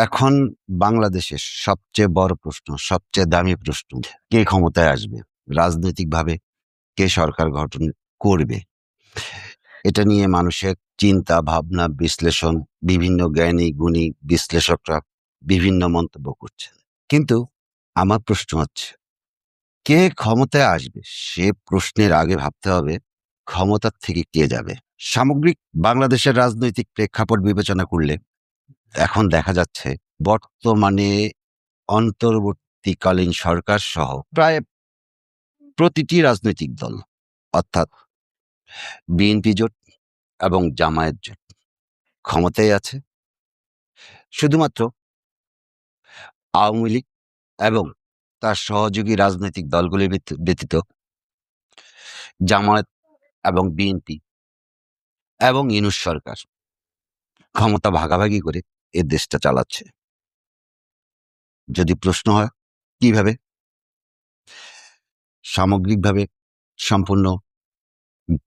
এখন বাংলাদেশের সবচেয়ে বড় প্রশ্ন, সবচেয়ে দামি প্রশ্ন, কে ক্ষমতায় আসবে? রাজনৈতিকভাবে কে সরকার গঠন করবে? এটা নিয়ে মানুষের চিন্তা, ভাবনা, বিশ্লেষণ, বিভিন্ন জ্ঞানী গুণী বিশ্লেষকরা বিভিন্ন মন্তব্য করছেন। কিন্তু আমার প্রশ্ন হচ্ছে, কে ক্ষমতায় আসবে? সে প্রশ্নের আগে ভাবতে হবে ক্ষমতার থেকে কে যাবে। সামগ্রিক বাংলাদেশের রাজনৈতিক প্রেক্ষাপট বিবেচনা করলে এখন দেখা যাচ্ছে বর্তমানে অন্তর্বর্তীকালীন সরকার সহ প্রায় প্রতিটি রাজনৈতিক দল, অর্থাৎ বিএনপি জোট এবং জামায়াত জোট ক্ষমতায় আছে। শুধুমাত্র আওয়ামী লীগ এবং তার সহযোগী রাজনৈতিক দলগুলি ব্যতীত জামায়াত এবং বিএনপি এবং ইউনূস সরকার ক্ষমতা ভাগাভাগি করে এ দেশটা চালাচ্ছে। যদি প্রশ্ন হয় কিভাবে, সামগ্রিকভাবে সম্পূর্ণ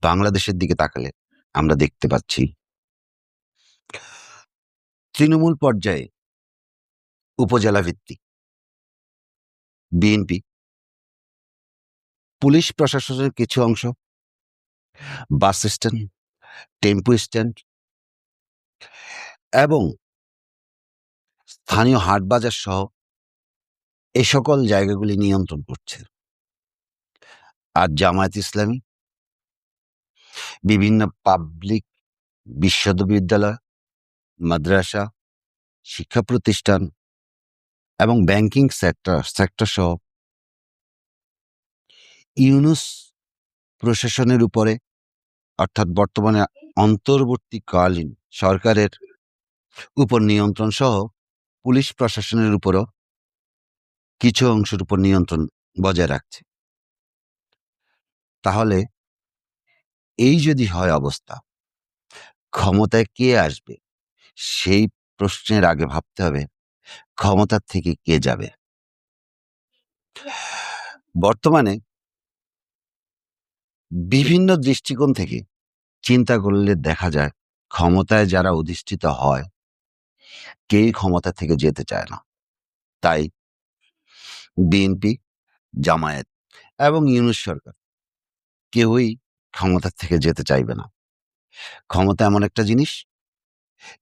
বাংলাদেশের দিকে তাকালে আমরা দেখতে পাচ্ছি তৃণমূল পর্যায়ে উপজেলা ভিত্তিক বিএনপি, পুলিশ প্রশাসনের কিছু অংশ, বাস স্ট্যান্ড, টেম্পো স্ট্যান্ড এবং স্থানীয় হাট বাজার সহ এই সকল জায়গাগুলি নিয়ন্ত্রণ করছে। আর জামায়াত ইসলামী বিভিন্ন পাবলিক বিশ্ববিদ্যালয়, মাদ্রাসা, শিক্ষা প্রতিষ্ঠান এবং ব্যাংকিং সেক্টর সহ ইউনূস প্রশাসনের উপরে, অর্থাৎ বর্তমানে অন্তর্বর্তীকালীন সরকারের উপর নিয়ন্ত্রণ সহ পুলিশ প্রশাসনের উপরও কিছু অংশের উপর নিয়ন্ত্রণ বজায় রাখছে। তাহলে এই যদি হয় অবস্থা, ক্ষমতায় কে আসবে? সেই প্রশ্নের আগে ভাবতে হবে ক্ষমতার থেকে কে যাবে। বর্তমানে বিভিন্ন দৃষ্টিকোণ থেকে চিন্তা করলে দেখা যায় ক্ষমতায় যারা অধিষ্ঠিত হয় কেই ক্ষমতা থেকে যেতে চায় না। তাই বিএনপি, জামায়াত এবং ইউনূস সরকার কেউই ক্ষমতার থেকে যেতে চাইবে না। ক্ষমতা এমন একটা জিনিস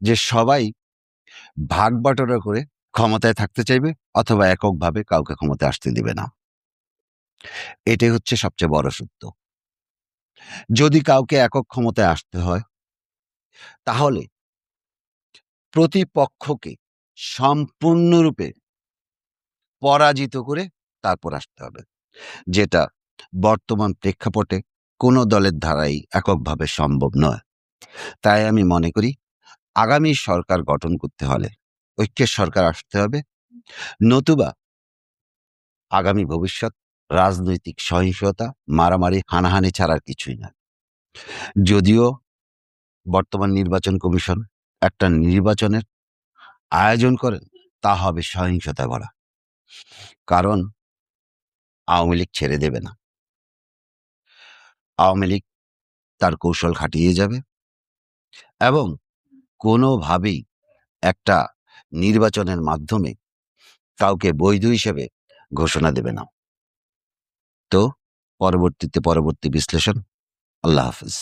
যে সবাই ভাগ বাটোয়ারা করে ক্ষমতায় থাকতে চাইবে অথবা এককভাবে কাউকে ক্ষমতায় আসতে দিবে না। এটাই হচ্ছে সবচেয়ে বড় সত্য। যদি কাউকে একক ক্ষমতায় আসতে হয় তাহলে প্রতিপক্ষকে সম্পূর্ণরূপে পরাজিত করে তারপর আসতে হবে, যেটা বর্তমান প্রেক্ষাপটে কোনো দলের দ্বারাই এককভাবে সম্ভব নয়। তাই আমি মনে করি আগামী সরকার গঠন করতে হলে ঐক্যের সরকার আসতে হবে, নতুবা আগামী ভবিষ্যৎ রাজনৈতিক সহিংসতা, মারামারি, হানাহানি ছাড়ার কিছুই না। যদিও বর্তমান নির্বাচন কমিশন একটা নির্বাচনের আয়োজন করেন, তা হবে সহিংসতা ভরা। কারণ আওয়ামী লীগ ছেড়ে দেবে না। আওয়ামী লীগ তার কৌশল খাটিয়ে যাবে এবং কোনোভাবেই একটা নির্বাচনের মাধ্যমে কাউকে বৈধ হিসেবে ঘোষণা দেবে না। তো পরবর্তী বিশ্লেষণ। আল্লাহ হাফিজ।